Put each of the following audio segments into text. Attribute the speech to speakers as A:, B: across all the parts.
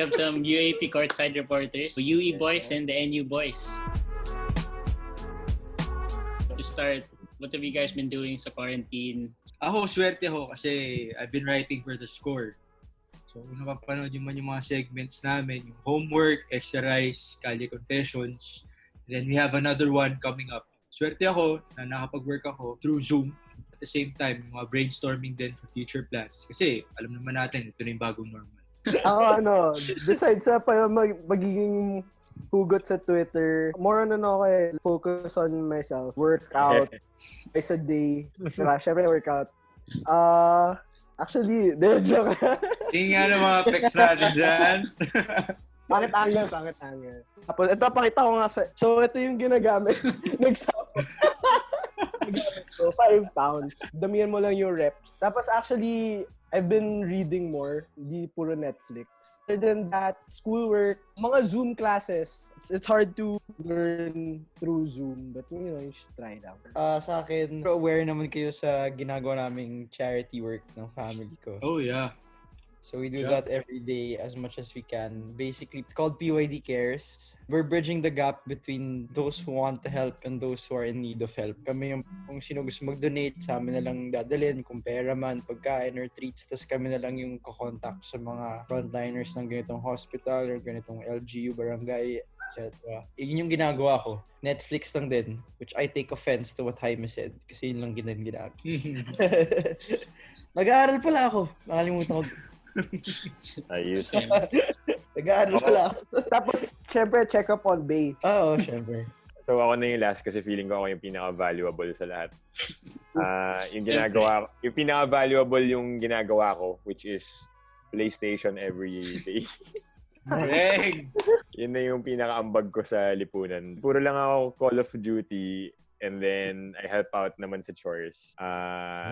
A: have some UAAP Courtside reporters, UE boys and the NU boys. To start, what have you guys been doing sa quarantine?
B: Ako, swerte ako kasi I've been writing for The Score. So, kung napapanood yung mga segments namin, yung homework, extra rice, Kalye Confessions, and then we have another one coming up. Swerte ako na nakapag-work ako through Zoom. At the same time, mga brainstorming din for future plans. Kasi alam naman natin, ito na yung bagong normal.
C: Ako besides sa magiging hugot sa Twitter, more on focus on myself. Workout, twice a day. Diba? Siyempre workout. Actually, joke.
B: Tingnan ng mga pecs natin dyan.
C: Pangit angle. Tapos, ito, pakita ko nga so, ito yung ginagamit. Nagsapo. So, 5 pounds. Damihan mo lang yung reps. Tapos, actually, I've been reading more. Hindi puro Netflix. Other than that, schoolwork, mga Zoom classes. It's hard to learn through Zoom. But, you should try it out.
D: Sa akin, aware naman kayo sa ginagawa naming charity work ng family ko.
B: Oh, yeah.
D: So we do that every day as much as we can. Basically, it's called PYD Cares. We're bridging the gap between those who want to help and those who are in need of help. Kami yung kung sino gusto mag-donate, sa amin na lang dadalhin, kung pera man, pagkain or treats. Tapos kami na lang yung kukontak sa mga frontliners ng ganitong hospital or ganitong LGU, barangay, etc. Yun yung ginagawa ko. Netflix lang din, which I take offense to what Jaime said. Kasi yun lang ginagawa. Nag-aaral pala ako. Nakalimutan ko.
E: Ayos.
D: Nag-aaral pala ako.
C: Tapos, syempre, check up on Bay.
D: Oo, syempre.
E: So ako na yung last kasi feeling ko ako yung pinaka-valuable sa lahat. Yung pinaka-valuable yung ginagawa ko, which is PlayStation every day. Yun na yung pinaka-ambag ko sa lipunan. Puro lang ako Call of Duty. And then, I help out naman sa chores.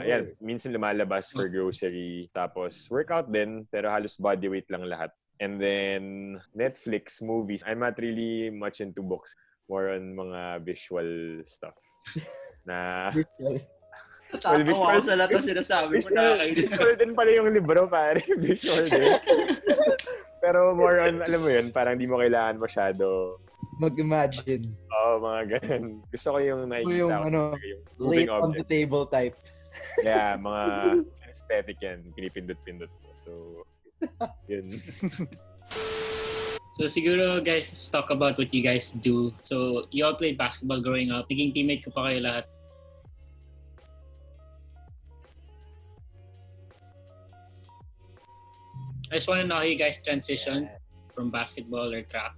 E: Yan, minsan lumalabas for grocery. Tapos, workout din, pero halos bodyweight lang lahat. And then, Netflix, movies. I'm not really much into books. More on mga visual stuff.
B: Tatawa ako sa lahat na sinasabi ko.
E: Visual din pala yung libro, pare. Visual din. Pero more on, alam mo yun, parang di mo kailangan masyado
D: mag-imagine.
E: Mga ganun. Gusto ko yung nakikita ko. Yung
D: moving objects. On the table type.
E: Yeah, mga aesthetic yan. Pinipindot-pindot ko. So, yun.
A: So, siguro, guys, let's talk about what you guys do. So, you all played basketball growing up. Naging teammate ko pa kayo lahat. I just want to know how you guys transition from basketball or track.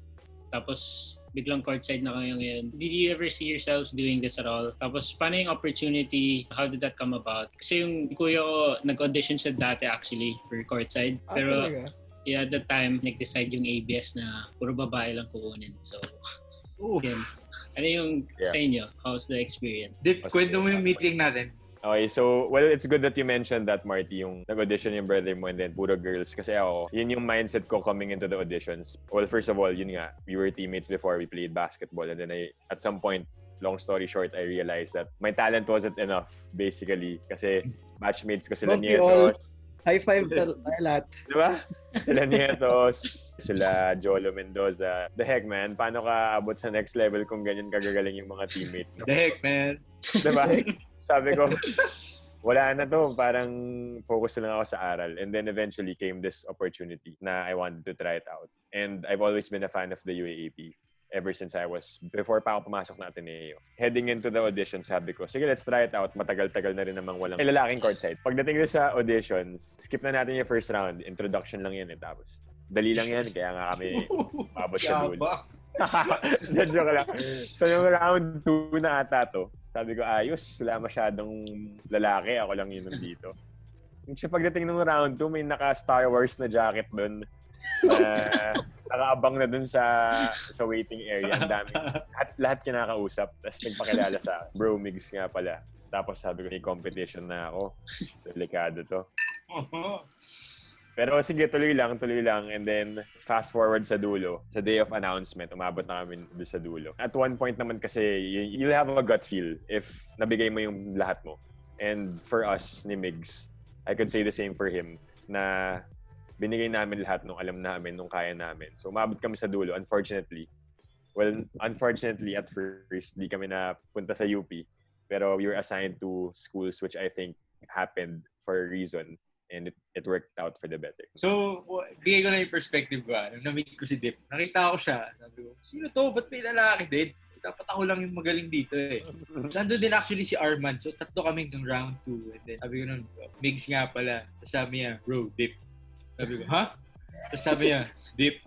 A: Tapos, biglang courtside na kayo ngayon. Did you ever see yourselves doing this at all? Tapos, paano yung opportunity? How did that come about? Kasi yung kuya ko, nag-audition siya dati actually for courtside. Pero, at the time, nag-decide yung ABS na puro babae lang kukunin. So, yun. Ano yung sa inyo? How's the experience?
B: Dip, kwento mo yung meeting natin.
E: Okay, so, well, it's good that you mentioned that, Marty, yung nag-audition yung brother mo and then puro girls. Kasi ako, yun yung mindset ko coming into the auditions. Well, first of all, yun nga, we were teammates before we played basketball. And then at some point, long story short, I realized that my talent wasn't enough, basically. Kasi batchmates ko sila Nietos.
D: High five tayo lahat.
E: Diba? Sila Nietos, sila Jolo Mendoza. The heck, man? Paano ka abot sa next level kung ganyan kagagaling yung mga teammate?
B: The heck, man?
E: Diba? Sabi ko, wala na to. Parang focus na lang ako sa aral. And then eventually came this opportunity na I wanted to try it out. And I've always been a fan of the UAAP. Ever since before pa ako pumasok na Ateneo. Heading into the audition, sabi ko, sige, let's try it out. Matagal-tagal na rin namang walang lalaking courtside. Pagdating sa auditions, skip na natin yung first round. Introduction lang yan Tapos, dali lang yan. Kaya nga kami mabot sa dulo. Joke lang. So, yung round 2 na ata to, sabi ko, ayos. Wala masyadong lalaki. Ako lang yun nandito. Yung pagdating ng round 2, may naka-Star Wars na jacket doon. Nakaabang na dun sa waiting area. Ang dami. Lahat kinakausap. Tapos nagpakilala sa bro, Migs nga pala. Tapos sabi ko, may competition na ako. Delikado to. Pero sige, tuloy lang. And then, fast forward sa dulo. Sa day of announcement, umabot na kami doon sa dulo. At one point naman kasi, you'll have a gut feel if nabigay mo yung lahat mo. And for us, ni Migs, I could say the same for him, na binigay namin lahat nung alam namin, nung kaya namin. So umabot kami sa dulo, unfortunately. Well, unfortunately, at first, di kami na punta sa UP. Pero we were assigned to schools which I think happened for a reason. And it worked out for the better.
B: So, bigay ko na yung perspective ko. Nung na-meet ko si Dip, nakita ko siya. Sabi ko, sino to? Ba't may lalaki din? Dapat ako lang yung magaling dito eh. So, andun din actually si Armand. So, tatlo kaming ng round 2. And then, sabi ko nun, Migs nga pala. Tapos sabi niya, bro, Dip. Sabi ko, ha? Tapos sabi niya, Dip.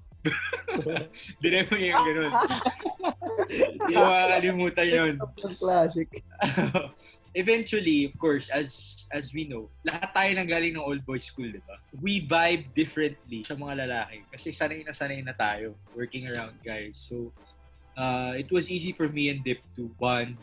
B: Dinay mo yung ganun. Hindi ko makakalimutan yun.
C: Classic.
B: Eventually, of course, as we know, lahat tayo nang galing ng old boys school, di ba? We vibe differently sa mga lalaki. Kasi sanay na tayo working around guys. So, it was easy for me and Dip to bond.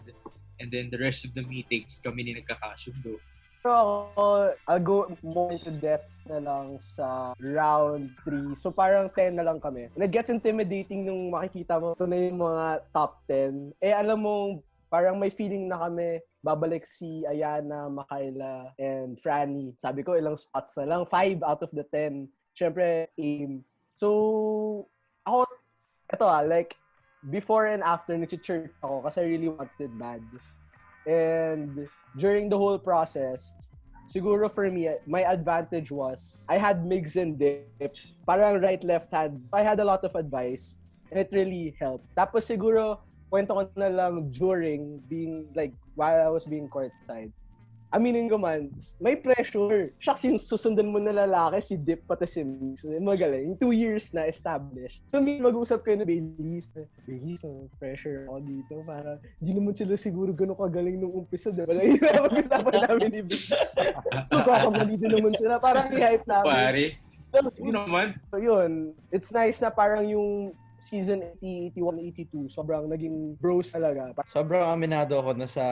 B: And then the rest of the meetings, kami ni nagkakasundo.
C: Pero ako, I'll go more into depth na lang sa round 3. So parang 10 na lang kami. And it gets intimidating nung makikita mo ito na yung mga top 10. Eh alam mo, parang may feeling na kami babalik si Ayana, Makaila, and Franny. Sabi ko ilang spots na lang. 5 out of the 10. Siyempre, aim. So, ako, ito like, before and after, nag-church ako kasi I really wanted it bad. And during the whole process, siguro for me, my advantage was I had Migs and Dip, parang right, left hand. I had a lot of advice and it really helped. Tapos siguro, kwento ko na lang during being, like, while I was being courtside. Aminin ko man, may pressure. Shucks, yung susundan mo na lalaki, si Dip pati si Migs. Magaling. Yung 2 years na established. So, mag-usap kayo na Baileys, pressure ako dito. Para, hindi naman sila siguro gano'ng kagaling nung umpisa. Diba? Mag-usapan namin ni Big. Magkakamalido naman sila. Parang i-hype namin.
B: Pare.
C: So, naman. So, yun. It's nice na parang yung season 80, 81, 82, sobrang naging bros talaga.
D: Sobrang aminado ako na sa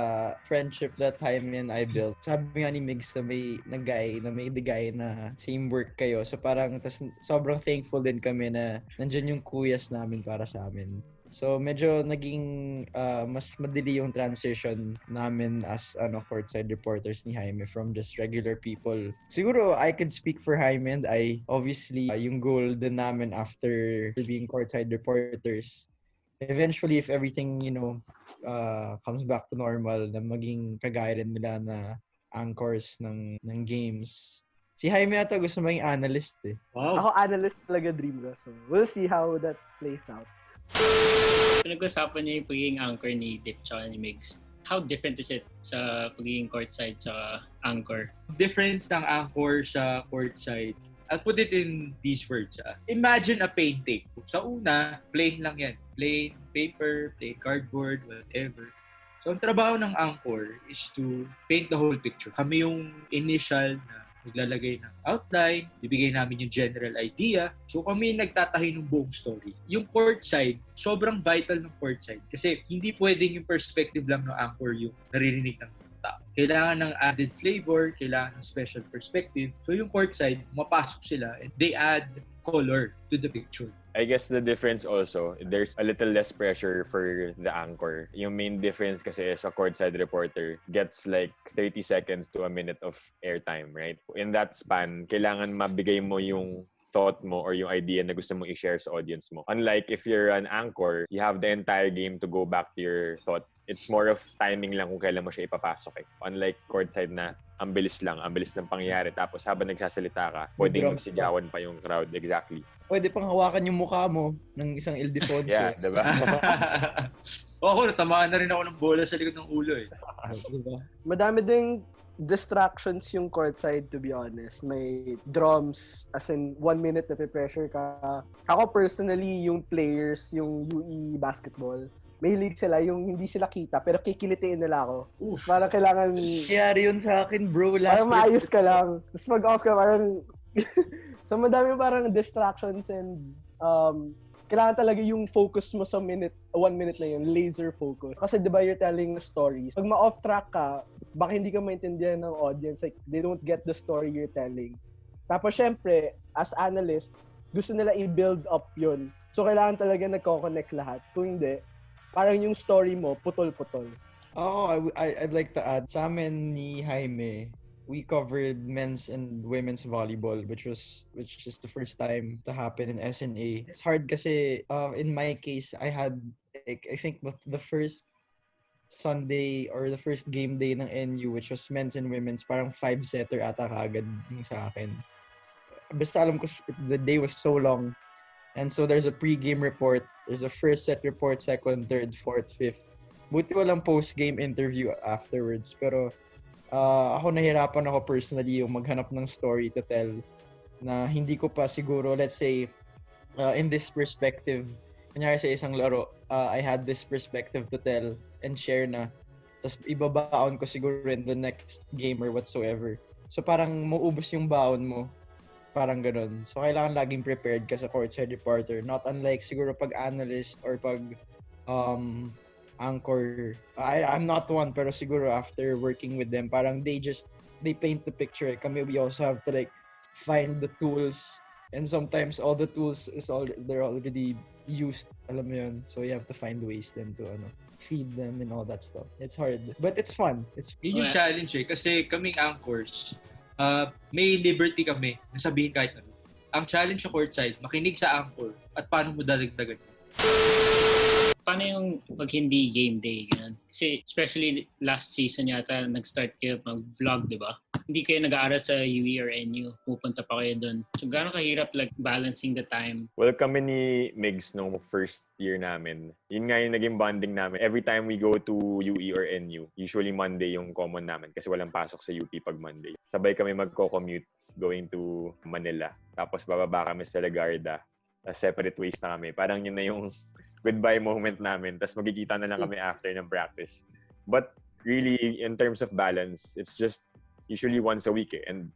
D: friendship that time and I built. Sabi nga ni Migs na may digay na same work kayo. So parang sobrang thankful din kami na nandyan yung kuyas namin para sa amin. So medyo naging mas madali yung transition namin as courtside reporters ni Jaime from just regular people. Siguro I could speak for Jaime and I. Obviously, yung goal din namin after being courtside reporters, eventually if everything comes back to normal, na maging kagaya rin nila na anchors ng games. Si Jaime ata gusto maging analyst eh.
B: Wow.
C: Ako analyst talaga dream ko. So we'll see how that plays out.
A: Pinag-usapan niyo yung pagiging anchor ni Dip tsaka ni Migs. How different is it sa pagiging courtside sa anchor?
B: Difference ng anchor sa courtside. I'll put it in these words. Imagine a painting. Sa una, plain lang yan. Plain paper, plain cardboard, whatever. So, ang trabaho ng anchor is to paint the whole picture. Kami yung initial na naglalagay ng outline, bibigay namin yung general idea. So kami nagtatahi ng buong story. Yung courtside, sobrang vital ng courtside. Kasi hindi pwedeng yung perspective lang ng anchor yung naririnig ng tao. Kailangan ng added flavor, kailangan ng special perspective. So yung courtside, mapasok sila and they add color to the picture.
E: I guess the difference also, there's a little less pressure for the anchor. Yung main difference kasi is a courtside reporter gets like 30 seconds to a minute of airtime, right? In that span, kailangan mabigay mo yung thought mo or yung idea na gusto mong i-share sa audience mo. Unlike if you're an anchor, you have the entire game to go back to your thought. It's more of timing lang kung kailan mo siya ipapasok eh. Unlike courtside na ang bilis ng pangyayari. Tapos habang nagsasalita ka, pwedeng magsigawan pa yung crowd. Exactly.
D: Pwede pang hawakan yung mukha mo ng isang Ildefonso.
E: Yeah, diba?
B: Ako, natamaan na rin ako ng bola sa likod ng ulo eh.
D: Diba?
C: Madami ding distractions yung courtside, to be honest. May drums, as in 1 minute na pressure ka. Ako personally, yung players, yung UE basketball, mahilig sila yung hindi sila kita pero kikilitiin nila ako. Parang kailangan...
D: Kiyari yun sa akin, bro.
C: Parang maayos ka lang. Tapos pag-off ka, parang... So, madami parang distractions and kailangan talaga yung focus mo sa 1 minute na yun, laser focus. Kasi diba you're telling a story. Pag ma-off track ka, baka hindi ka maintindihan ng audience. Like, they don't get the story you're telling. Tapos, syempre, as analyst, gusto nila i-build up yun. So, kailangan talaga nagko-connect lahat. Kung hindi, parang yung story mo, putol-putol.
D: I'd like to add, sa amin ni Jaime, we covered men's and women's volleyball, which is the first time to happen in SNA. It's hard kasi in my case, I had like, I think the first Sunday or the first game day ng NU, which was men's and women's, parang 5-setter ata kagad yung sa akin. Basta alam ko, the day was so long. And so there's a pre-game report. There's a first set report, second, third, fourth, fifth. Buti walang post-game interview afterwards. Pero ako nahirapan ako personally yung maghanap ng story to tell na hindi ko pa siguro, let's say, in this perspective, kunyari sa isang laro, I had this perspective to tell and share na. Tapos ibabaon ko siguro in the next game or whatsoever. So parang mauubos yung baon mo. Parang ganun. So kailangan laging prepared ka sa courtside reporter. Not unlike siguro pag analyst or pag anchor. I'm not one, pero siguro after working with them, parang they paint the picture. Kami, we also have to like find the tools, and sometimes all the tools they're already used, alam mo yun. So you have to find ways then to feed them and all that stuff. It's hard, but it's fun.
B: Yun yung challenge kasi kaming anchors, may liberty kami na sabihin kahit ano. Ang challenge sa courtside, makinig sa anchor at paano mo daligdagan.
A: Paano yung pag hindi game day? Ganun? Kasi especially last season yata, nag-start kayo mag-vlog, di ba? Hindi kayo nag-aaral sa UE or NU. Pupunta pa kayo doon. So, gaano kahirap like balancing the time?
E: Well, kami ni Migs nung first year namin, yun nga yung naging bonding namin. Every time we go to UE or NU, usually Monday yung common namin kasi walang pasok sa UP pag Monday. Sabay kami magko-commute going to Manila. Tapos bababa kami sa Lagarda. Separate ways na kami. Parang yun na yung goodbye moment namin. Tapos magkikita na lang kami after ng practice. But really, in terms of balance, it's just usually once a week. And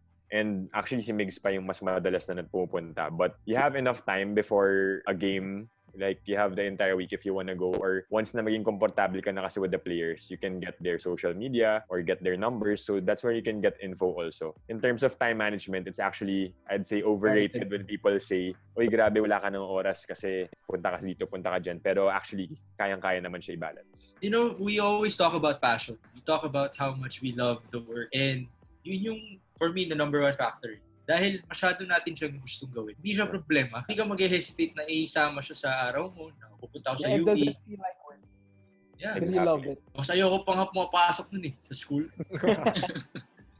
E: actually, si Migs pa yung mas madalas na nagpupunta. But you have enough time before a game. Like, you have the entire week if you wanna go. Or once na maging komportable ka na kasi with the players, you can get their social media or get their numbers. So that's where you can get info also. In terms of time management, it's actually, I'd say, overrated when people say, "Uy, grabe, wala ka ng oras kasi punta ka dito, punta ka dyan." Pero actually, kayang-kaya naman siya i-balance.
B: You know, we always talk about passion. We talk about how much we love the work. And yun yung, for me, the number one factor. Dahil masyado natin siyang gustong gawin. Hindi siya problema. Hindi ka mag-hesitate na isama siya sa araw mo, na pupunta ako sa UE.
C: It doesn't feel like work.
B: Yeah,
C: because you love it.
B: Mas ayoko pa nga pumapasok nun sa school.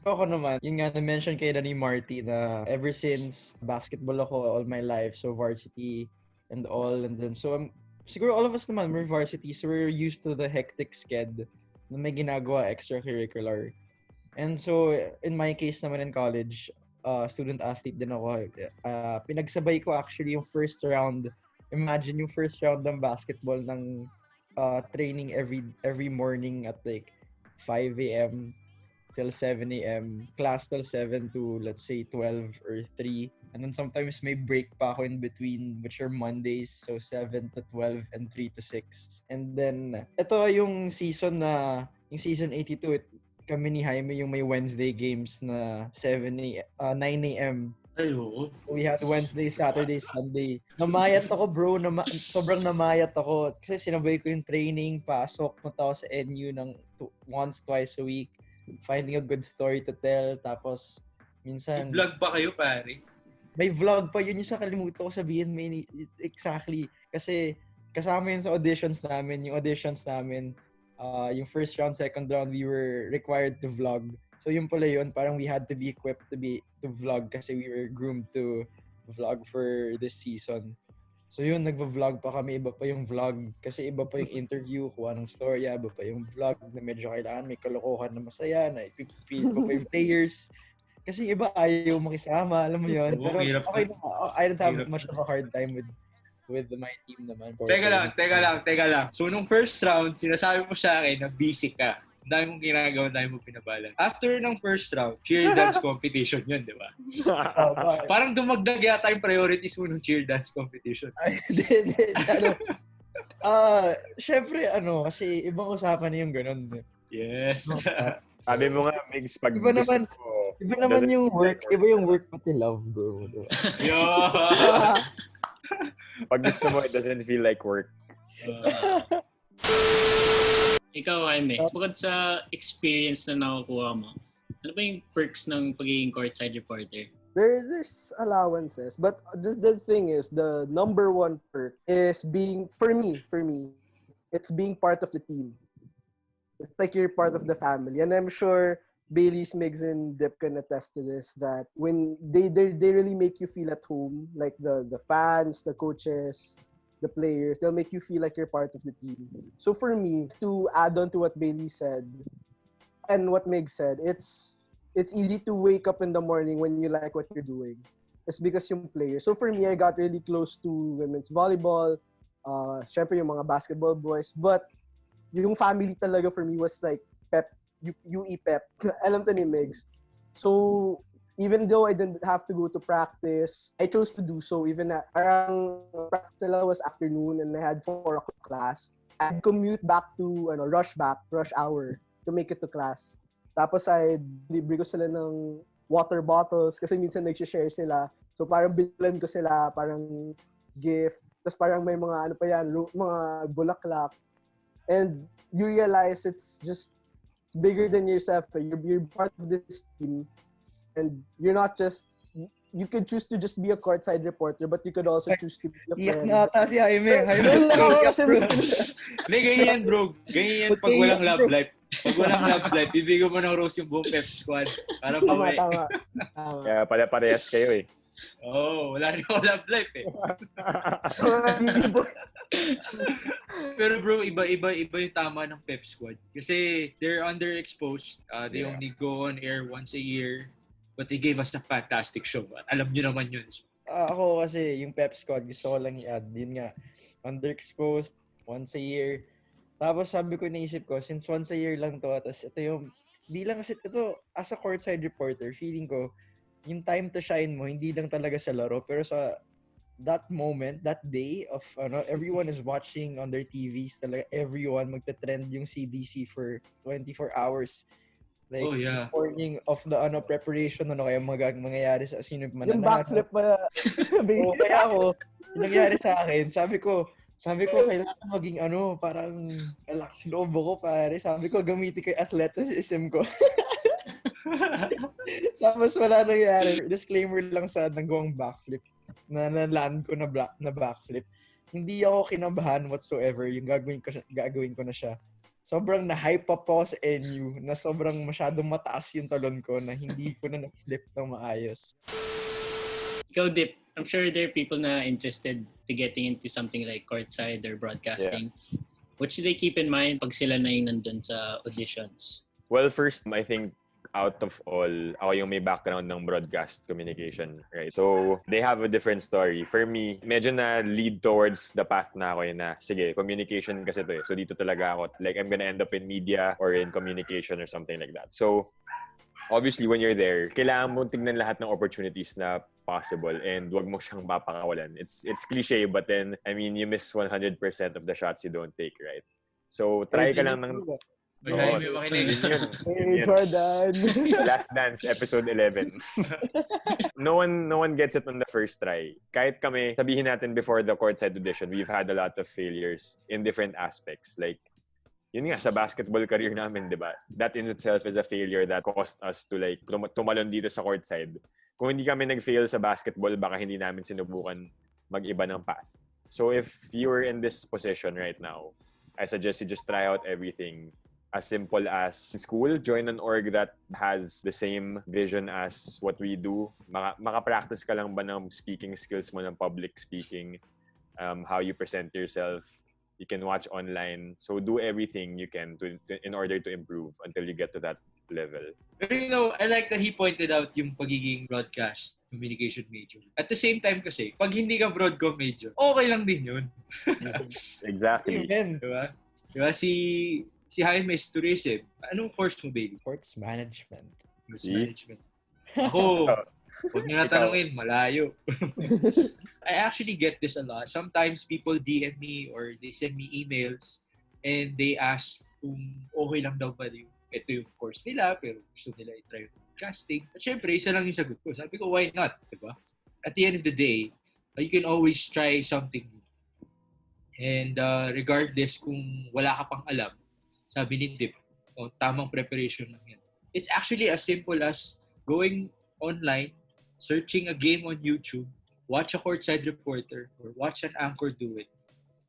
D: Ako naman, yun nga na-mention kayo na ni Marty na ever since basketball ako all my life, so varsity and all, and then so siguro all of us naman, we're varsity, so we're used to the hectic sked na may ginagawa extracurricular. And so, in my case naman in college, student athlete din ako. Pinagsabay ko actually yung first round. Imagine yung first round ng basketball ng training every morning at like 5 a.m. till 7 a.m. Class till 7 to let's say 12 or 3. And then sometimes may break pa ako in between, which are Mondays, so 7 to 12 and 3 to 6. And then ito yung season 82, kami ni Jaime yung may Wednesday games na 9 a.m.
B: Ayo.
D: We had Wednesday, Saturday, Sunday. Namayat ako, bro. Sobrang namayat ako. Kasi sinabay ko yung training, pasok, punta ako sa NU ng once, twice a week. Finding a good story to tell. Tapos, minsan...
B: May vlog pa kayo, pare?
D: May vlog pa. Yun yung sa kalimutan ko sabihin. Exactly. Kasi kasama yun sa auditions namin. Yung auditions namin, yung first round, second round, we were required to vlog. So yung pala yun, parang we had to be equipped to vlog kasi we were groomed to vlog for this season. So yun, nagva-vlog pa kami, iba pa yung vlog kasi iba pa yung interview, kuha ng storya, iba pa yung vlog na medyo kailangan may kalokohan na masaya, na ipipilit pa yung players. Kasi iba ayaw makisama, alam mo yun. Pero okay na, I don't have much of a hard time with my team naman.
B: Teka lang. So, nung first round, sinasabi mo sa akin na busy ka. Ang dami mong ginagawa, ang dami mong pinabalan. After ng first round, cheer dance competition yun, di ba? Parang dumagdag yata yung priorities mo ng cheer dance competition.
D: Ay, hindi. Syempre, kasi ibang usapan na yung ganun.
B: Yes.
E: Sabi mo nga, Migs, pag
D: iba naman yung work. Iba yung work pati love, bro.
B: Yeah.
E: Pag gusto mo, it doesn't feel like work.
A: Ikaw, Jaime, bukod sa experience na nakukuha mo, Ano ba yung perks ng pagiging courtside reporter?
C: There's allowances, but the thing is, the number one perk is being, for me, it's being part of the team. It's like you're part of the family. And I'm sure Bailey's, Migs, and Dip can attest to this, that when they really make you feel at home, like the fans, the coaches, the players, they'll make you feel like you're part of the team. So for me, to add on to what Bailey said and what Migs said, it's easy to wake up in the morning when you like what you're doing. It's because yung player. So for me, I got really close to women's volleyball, syempre yung mga basketball boys, but yung family talaga for me was like Pep, UE Pep. Alam to ni Migs. So, even though I didn't have to go to practice, I chose to do so. Even na parang practice nila was afternoon and I had 4 o'clock class. I'd commute back to, rush hour to make it to class. Tapos I'd libre ko sila ng water bottles kasi minsan nag-share sila. So parang bilan ko sila, parang gift. Tapos parang may mga ano pa yan, mga bulaklak. And you realize it's bigger than yourself. You're part of this team, and you're not just. You could choose to just be a courtside reporter, but you could also choose to be a
D: Iyak
C: friend.
D: na ata si Jaime.
B: Hindi, ganyan yan, bro. Ganyan yan pag walang love life. Pag walang love life, bibigyan mo ng rose yung buong pep squad. Para pauwi.
C: Tama.
E: Kaya pala parehas kayo eh.
B: Wala rin ako love life eh. Pero bro, iba yung tama ng pep squad. Kasi they're underexposed. They only go on air once a year. But they gave us a fantastic show. Alam nyo naman yun.
D: Ako kasi, yung pep squad, gusto ko lang i-add. Yun nga, underexposed, once a year. Tapos sabi ko, naisip ko, since once a year lang to, tapos ito yung, di lang kasi ito, as a courtside reporter, feeling ko, yung time to shine mo, hindi lang talaga sa laro, pero sa that moment, that day of, everyone is watching on their TVs, talaga everyone, magta-trend yung CDC for 24 hours. Like, morning of the preparation, kaya mangyayari sa sino man.
C: Yung backflip pa.
D: Kaya ako, yung nangyari sa akin, sabi ko, kailangan maging parang relax loob ko, pare. Sabi ko, gamitin ko yung athleticism ko. Tapos wala nangyari. Disclaimer lang sa nagawang backflip. Na-land ko na backflip. Hindi ako kinabahan whatsoever. Yung gagawin ko na siya. Sobrang na-hype up ako sa NU na sobrang masyadong mataas yung talon ko na hindi ko na na-flip ng maayos.
A: Ikaw, Dip, I'm sure there are people na interested to getting into something like courtside or broadcasting. Yeah. What should they keep in mind pag sila na yung nandun sa auditions?
E: Well, first, I think out of all, ako yung may background ng broadcast communication, right? So, they have a different story. For me, medyo na lead towards the path na ako yun na, sige, communication kasi to eh. So, dito talaga ako. Like, I'm gonna end up in media or in communication or something like that. So, obviously, when you're there, kailangan mo tignan lahat ng opportunities na possible and wag mo siyang mapakawalan. It's cliche, but then, I mean, you miss 100% of the shots you don't take, right? So, try ka lang ng...
B: May makinig.
C: Hey, Jordan.
E: Last Dance, episode 11. No one gets it on the first try. Kahit kami, sabihin natin before the courtside audition, we've had a lot of failures in different aspects. Like, yun nga, sa basketball career namin, di ba? That in itself is a failure that caused us to like tumalon dito sa courtside. Kung hindi kami nag-fail sa basketball, baka hindi namin sinubukan mag-iba ng path. So if you're in this position right now, I suggest you just try out everything. As simple as school, join an org that has the same vision as what we do. Makapractice ka lang ba ng speaking skills mo, ng public speaking, how you present yourself. You can watch online. So do everything you can in order to improve until you get to that level.
B: Pero I like that he pointed out yung pagiging broadcast communication major. At the same time kasi, pag hindi ka broadcom major, okay lang din yun.
E: Exactly.
B: Diba? Si Jaime is tourism. Anong course mo, baby?
D: Sports management.
B: Management. Ako, huwag nyo na tanongin, malayo. I actually get this a lot. Sometimes people DM me or they send me emails and they ask kung okay lang daw ba ito yung course nila pero gusto nila i-try yung casting. At syempre, isa lang yung sagot ko. Sabi ko, why not? Diba? At the end of the day, you can always try something new. And regardless kung wala ka pang alam, sabi ni Dip, tamang preparation lang yan. it's actually as simple as going online, searching a game on YouTube, watch a courtside reporter, or watch an anchor do it.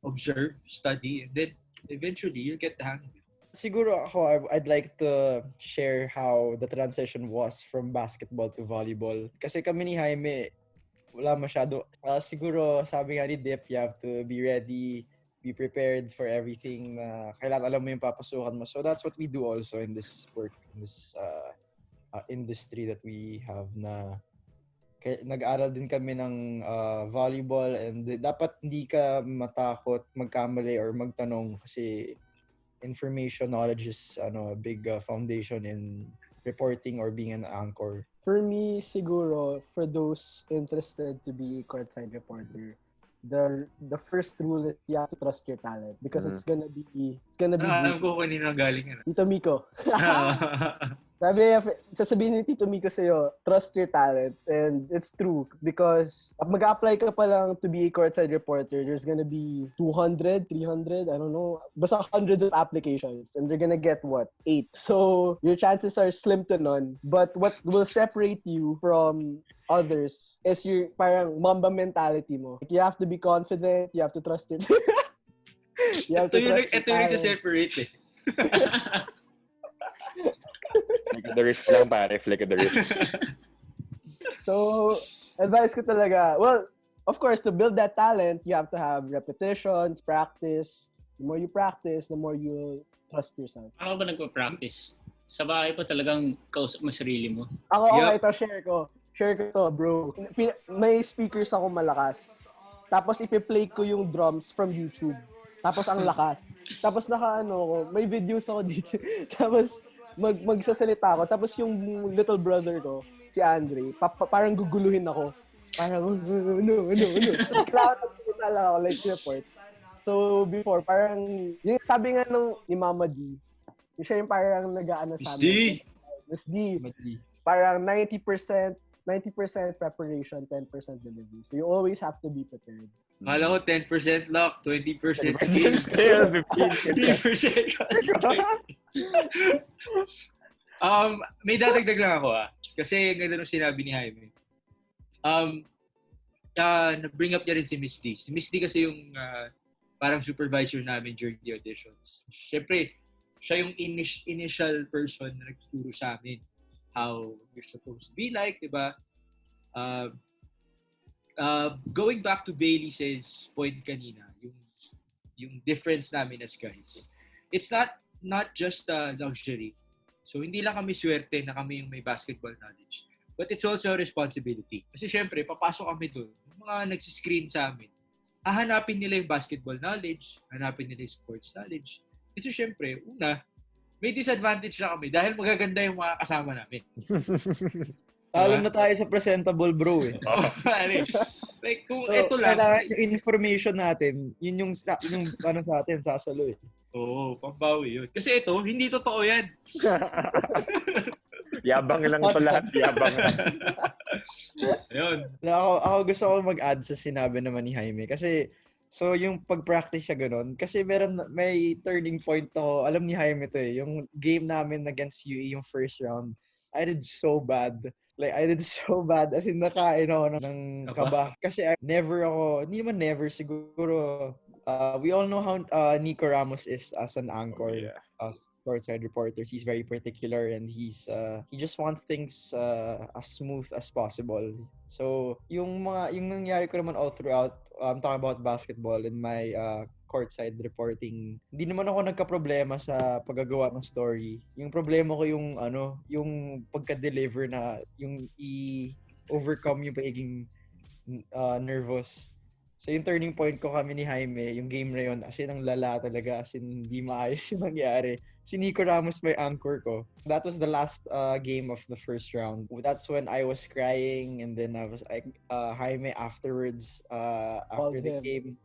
B: Observe, study, and then eventually you'll get the hang of it.
D: Siguro ako, I'd like to share how the transition was from basketball to volleyball. Kasi kami ni Jaime, wala masyado. Siguro, sabi nga ni Dip, you have to be ready, be prepared for everything na kailangan alam mo yung papasukan mo. So that's what we do also in this work, in this industry that we have na nag-aral din kami ng volleyball, and dapat hindi ka matakot magkamali or magtanong kasi information knowledge is a big foundation in reporting or being an anchor.
C: For me, siguro, for those interested to be courtside reporter, the first rule is you have to trust your talent because it's gonna be
B: Alam ko kanina galing yan.
C: Tito Miko. Sasabihin ni Tito Miko sa'yo, trust your talent. And it's true because mag-apply ka pa lang to be a courtside reporter, there's gonna be 200, 300, I don't know, basta hundreds of applications and they're gonna get, 8? So, your chances are slim to none. But what will separate you from others is your parang Mamba mentality mo. Like, you have to be confident, you have to trust your
B: Ito yung nagsa-separate eh.
E: Flick of the wrist lang, pare. Flick of the wrist.
C: So, advice ko talaga, well, of course, to build that talent, you have to have repetitions, practice. The more you practice, the more you trust yourself.
A: Ako ba nagpa-practice? Sa bahay pa talagang kausap mo sarili mo.
C: Ako, ito, share ko. Share ko to, bro. May speakers ako malakas. Tapos, ipi-play ko yung drums from YouTube. Tapos, ang lakas. Tapos, may videos ako dito. Tapos, magsasalita ako. Tapos yung little brother ko, si Andre, parang guguluhin ako. Parang, ano. So, kailangan lang ako, like report. So, before, parang, yung sabi nga ni Mama D, siya yung parang nag-aano sa amin. Miss D. Parang 90% preparation, 10% delivery. So, you always have to be prepared.
B: Kala ko 10% luck, 20%
E: skill,
B: 15% may dadagdag lang ako kasi ganda nung sinabi ni Jaime. Na-bring up niya rin si Miss D. Si Miss D kasi yung parang supervisor namin during the auditions. Siyempre, siya yung initial person na nagtuturo sa amin how you're supposed to be like, diba? Going back to Bailey's point kanina, yung difference namin as guys, it's not just a luxury. So, hindi lang kami swerte na kami yung may basketball knowledge. But it's also a responsibility. Kasi syempre, papasok kami doon. Yung mga nagsiscreen sa amin, hahanapin nila yung basketball knowledge, hanapin nila yung sports knowledge. Kasi syempre, una, may disadvantage na kami dahil magaganda yung mga kasama namin.
D: Alam na tayo sa presentable, bro eh.
B: Like, kung ito lang.
D: Yung information natin, yun yung ano sa atin, sasalo eh.
B: Oo, pambawi yun. Kasi ito, hindi totoo yan.
E: Yabang lang ito lahat. Yabang lang.
B: Ayun.
D: Ako gusto ko mag-add sa sinabi naman ni Jaime. Kasi, so yung pag-practice siya ganun. Kasi may turning point ako. Alam ni Jaime to eh. Yung game namin against UE, yung first round, I did so bad. Like, I did so bad. As in, nakain ako ng kaba. Kasi hindi man never, siguro, we all know how Nico Ramos is as an anchor, as courtside reporters. He's very particular and he just wants things as smooth as possible. So, yung nangyari ko naman all throughout, I'm talking about basketball and my courtside reporting, hindi naman ako nagka-problema sa paggagawa ng story. Yung problema ko yung pagka-deliver na yung i-overcome yung pagiging nervous. So yung turning point ko kami ni Jaime, yung game na yun, as in ang lala talaga, as in hindi maayos yung nangyari. Si Nico Ramos may anchor ko. That was the last game of the first round. That's when I was crying and then I was like, Jaime afterwards, after the game,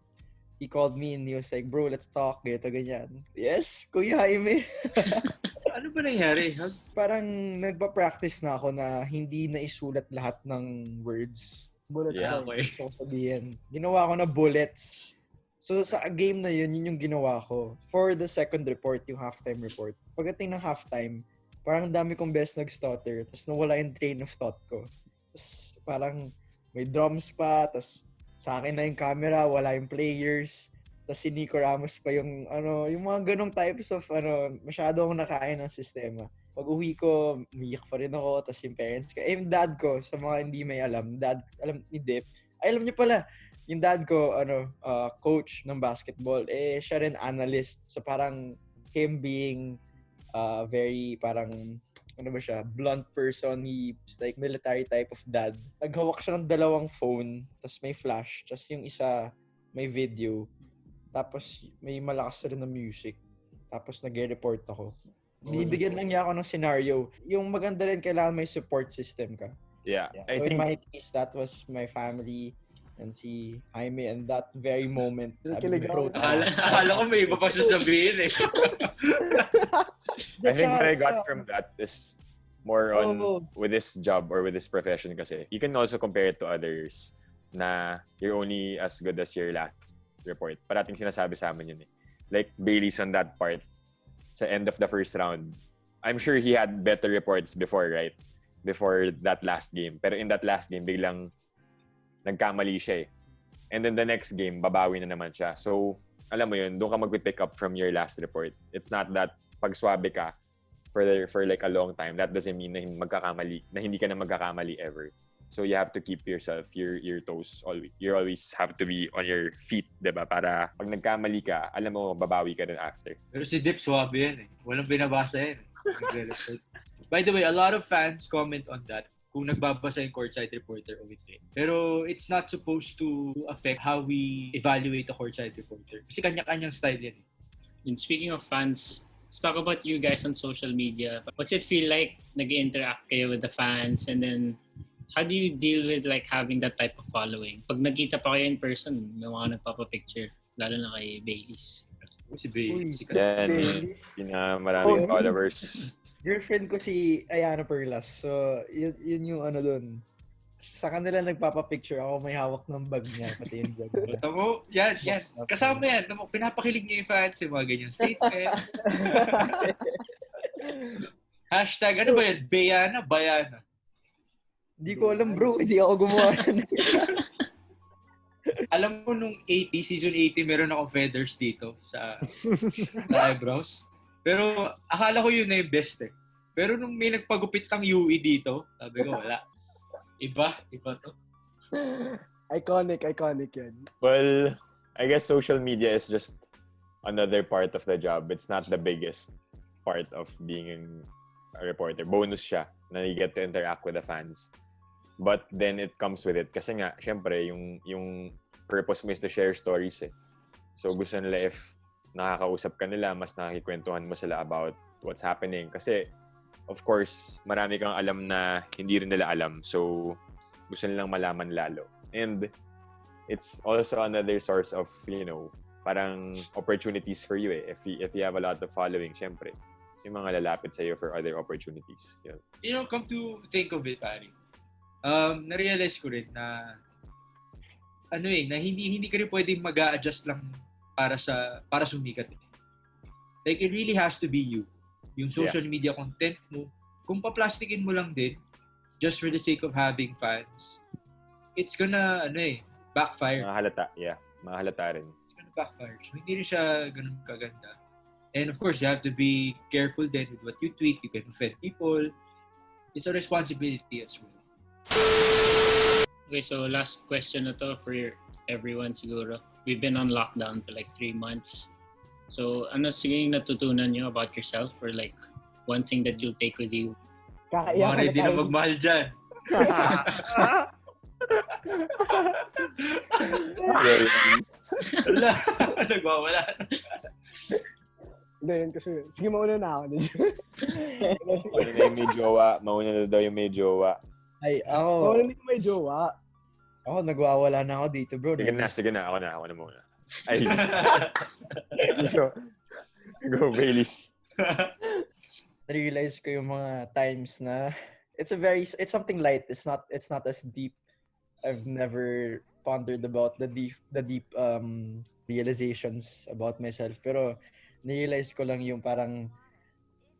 D: he called me and he was like, bro, let's talk. Ganyan. Yes, Kuya Jaime.
B: Ano ba nangyari?
D: Parang nagpa-practice na ako na hindi naisulat lahat ng words.
C: Bullet
B: okay.
D: So, sabihin, ginawa ko na bullets. So, sa game na yun yung ginawa ko. For the second report, yung halftime report. Pagdating ng halftime, parang dami kong best nag-stutter. Tapos nawala yung train of thought ko. Tapos parang may drums pa. Tapos sa akin na yung camera, wala yung players. Tapos si Nico Ramos pa yung yung mga ganong types of masyado akong nakain ng sistema. Pag uwi ko, umiyak pa rin ako. Tapos yung parents ko, yung dad ko, sa mga hindi may alam, alam ni Dip. Ay, alam niyo pala, yung dad ko, coach ng basketball, siya rin analyst. So parang him being very parang, blunt person. He's like military type of dad. Naghawak siya ng 2 phone, tapos may flash, tapos yung isa may video, tapos may malakas rin na music. Tapos nag-report ako. Bibigyan lang niya ako ng scenario. Yung maganda rin, kailangan may support system ka.
E: Yeah.
D: So in my case, that was my family and si Jaime, and that very moment.
B: Akala ko may iba pa siya sabihin eh.
E: I think what I got from that is more on with this job or with this profession kasi. You can also compare it to others na you're only as good as your last report. Parating sinasabi sa amin yun eh. Like Bailey's on that part. Sa end of the first round. I'm sure he had better reports before, right? Before that last game. Pero in that last game, biglang nagkamali siya eh. And then the next game, babawi na naman siya. So, alam mo yun, doon ka mag-pick up from your last report. It's not that pag swabe ka for like a long time, that doesn't mean na hindi ka na magkakamali ever. So you have to keep yourself, your toes always. You always have to be on your feet, 'di ba? Para pag nagkamali ka, alam mo babawi ka din after.
B: Pero si Dip swabe yan eh. Walang binabasa yan. By the way, a lot of fans comment on that kung nagbabasa yung courtside reporter o hindi. Pero it's not supposed to affect how we evaluate a courtside reporter. Kasi kanya-kanyang style yan eh.
A: And speaking of fans, let's talk about you guys on social media. What's it feel like nag-interact kayo with the fans, and then how do you deal with like having that type of following? Pag nagkita pa kayo in person, may mga nagpapapicture, lalo na kay Bailey's.
B: Si Bailey.
E: Yan, maraming followers.
D: Girlfriend ko si Ayana Perlas. So, yun yung doon. Sa kanila nagpapapicture ako, may hawak ng bag niya, pati yung bag niya.
B: Tamo, yan. Kasama yan. Tamo, pinapakilig niya yung fans, yung mga ganyang statements. Hashtag, ano ba yan? Bayana.
D: Hindi ko alam, bro. Hindi ako gumawa.
B: Alam mo, nung season 80, meron akong feathers dito sa eyebrows. Pero akala ko yun na yung best eh. Pero nung may nagpagupit ng UE dito, sabi ko, wala. Iba to.
C: Iconic yan.
E: Well, I guess social media is just another part of the job. It's not the biggest part of being a reporter. Bonus siya na you get to interact with the fans. But then it comes with it. Kasi nga, syempre, yung purpose mo is to share stories eh. So gusto nila if nakakausap ka nila, mas nakikwentuhan mo sila about what's happening. Kasi, of course, marami kang alam na hindi rin nila alam. So, gusto nilang malaman lalo. And it's also another source of, parang opportunities for you eh. If you have a lot of following, syempre, yung mga lalapit sa'yo for other opportunities. Yeah.
B: Come to think of it, Pari. Na-realize ko rin na na hindi ka rin pwedeng mag-a-adjust lang para sumikat. Like, it really has to be you. Yung social media content mo, kung pa-plastikin mo lang din, just for the sake of having fans, it's gonna, backfire.
E: Mahalata, yeah. Mahalata rin.
B: It's gonna backfire. So, hindi rin siya ganun kaganda. And of course, you have to be careful then with what you tweet. You can offend people. It's a responsibility as well.
A: Okay, so last question na to for everyone siguro. We've been on lockdown for like 3 months. So, ano siguro yung natutunan nyo about yourself, or like one thing that you'll take with you?
B: Mga ready na magmahal dyan. Nagwawala.
C: Hindi, yun kasi. Sige, mauna na ako.
E: Mauna na daw yung may jowa.
D: Ay, ako.
C: Mauna na yung may jowa.
D: Ako, nagwawala na ako dito, bro.
E: Sige na. Ako na muna. Ay. So, go, Bailey's.
D: Realize ko yung mga times na it's something light. It's not as deep. I've never pondered about the deep realizations about myself. Pero, nirealize ko lang yung parang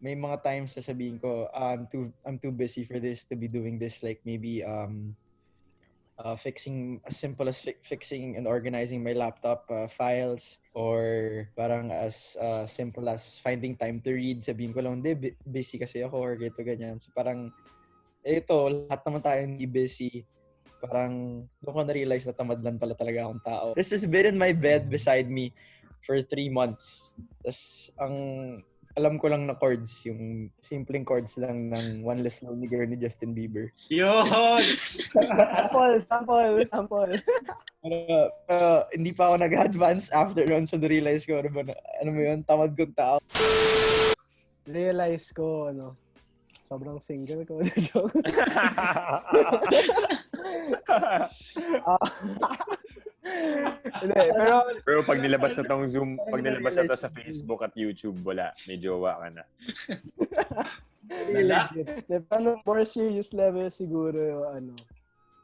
D: may mga times sasabihin ko, I'm too busy for this to be doing this. Like maybe fixing as simple as fixing and organizing my laptop files, or parang as simple as finding time to read. Sabihin ko lang, hindi, busy kasi ako or ganyan. So parang ito, lahat naman tayo hindi busy. Parang doon ko na-realize na tamad lang pala talaga akong tao. This has been in my bed beside me for 3 months. Tapos alam ko lang na chords, yung simpleng chords lang ng One Less Lonely Girl ni Justin Bieber.
B: Yun!
C: Sample.
D: Hindi pa ako nag-advance after nun, so na-realize ko, ano mo yun, tamad kong tao.
C: Realize ko, sobrang single ko. Joke.
E: Pero pag nilabas na tong Zoom, pag nilabas na to sa Facebook at YouTube, wala. May jowa ka na.
C: More serious level siguro,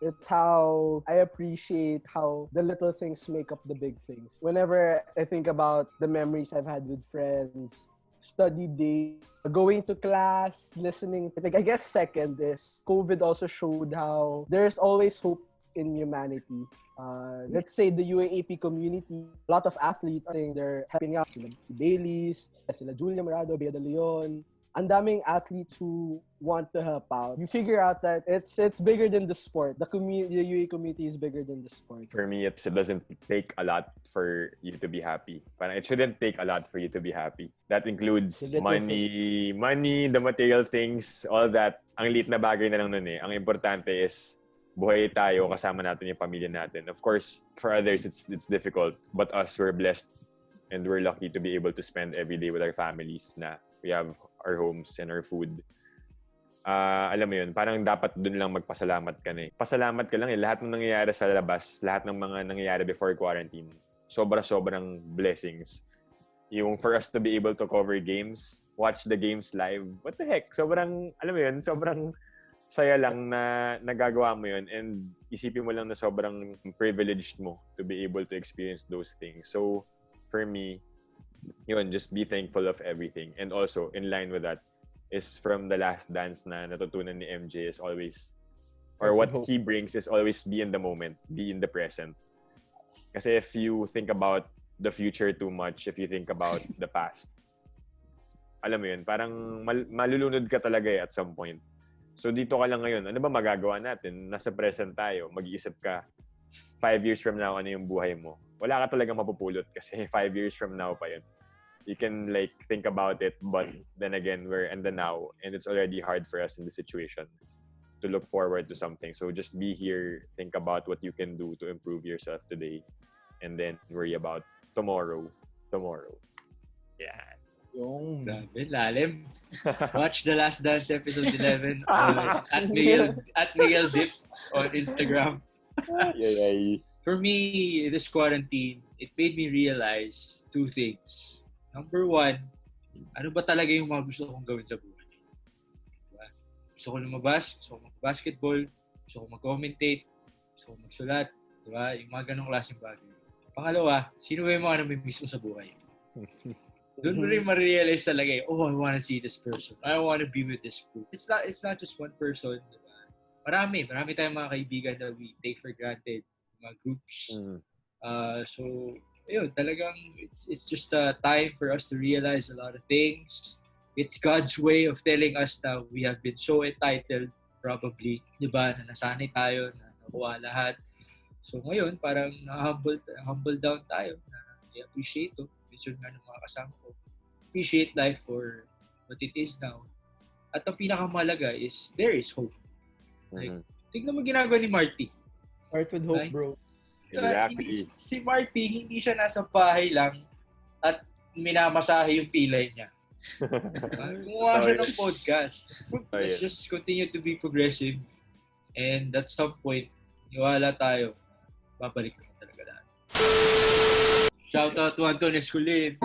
C: it's how I appreciate how the little things make up the big things. Whenever I think about the memories I've had with friends, study day, going to class, listening. I guess second is COVID also showed how there's always hope in humanity. Let's say the UAAP community, a lot of athletes, I think they're helping out. Si Dailies, sila Julia Morado, Bea de Leon. Ang daming athletes who want to help out. You figure out that it's bigger than the sport. The UAAP community is bigger than the sport.
E: For me, it doesn't take a lot for you to be happy. Parang it shouldn't take a lot for you to be happy. That includes money, the material things, all that. Ang liit na bagay na lang nun eh. Ang importante is buhay tayo, kasama natin yung pamilya natin. Of course, for others, it's difficult. But us, we're blessed and we're lucky to be able to spend every day with our families na we have our homes and our food. Alam mo yun, parang dapat dun lang magpasalamat ka na eh. Pasalamat ka lang eh. Lahat ng nangyayari sa labas, lahat ng mga nangyayari before quarantine, sobrang blessings. Yung for us to be able to cover games, watch the games live, what the heck? Sobrang, alam mo yun, sobrang saya lang na nagagawa mo yun, and isipin mo lang na sobrang privileged mo to be able to experience those things. So, for me, yun, just be thankful of everything. And also, in line with that, is from The Last Dance na natutunan ni MJ is always, or what he brings is always be in the moment, be in the present. Kasi if you think about the future too much, if you think about the past, alam mo yun, parang malulunod ka talaga at some point. So dito ka lang ngayon, ano ba magagawa natin? Nasa present tayo, mag-iisip ka, 5 years from now, ano yung buhay mo? Wala ka talaga mapupulot kasi 5 years from now pa yun. You can think about it, but then again, we're in the now, and it's already hard for us in the situation to look forward to something. So just be here, think about what you can do to improve yourself today, and then worry about tomorrow. Yeah.
B: Yung grabe, lalim. Watch The Last Dance episode 11 at Miguel Dip on Instagram.
E: Yay.
B: For me, this quarantine, it made me realize 2 things. Number 1, ano ba talaga yung mga gusto kong gawin sa buhay? Diba? Gusto ko lumabas, gusto ko mag-basketball, gusto ko mag-commentate, gusto ko magsulat, diba? Yung mga ganong klaseng bagay. Pangalawa, sino ba yung mga namimiss mo sa buhay? Doon mo rin ma-realize talaga eh, oh, I wanna see this person. I wanna be with this group. It's not just one person. Diba? Marami tayong mga kaibigan that we take for granted. Mga groups. So, ayun, talagang it's just a time for us to realize a lot of things. It's God's way of telling us that we have been so entitled, probably, diba, na nasanay tayo, na nakuha lahat. So, ngayon, parang humble down tayo, na i-appreciate ito. Mention nga ng mga kasama ko. Appreciate life for what it is now. At ang pinakamahalaga is, there is hope. Like, tignan mo ginagawa ni Marty.
D: Start with hope, bro.
E: Exactly.
B: Si Marty, hindi siya nasa bahay lang at minamasahe yung pilay niya. Gumawa siya ng podcast. Let's just continue to be progressive, and at some point, iwala tayo, babalik naman talaga lahat. Shout out to Anton Esculin.